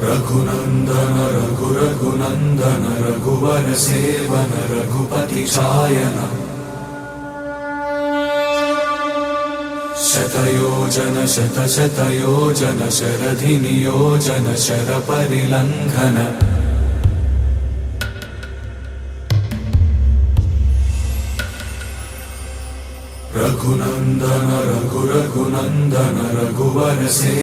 रघुनंदन रघुनंदन रघुवर seven Raghupati छायन शतयोजन शतशतयोजन शरधि नियोजन sir परिलंघन Raghunandan Raghunandan रघुवर से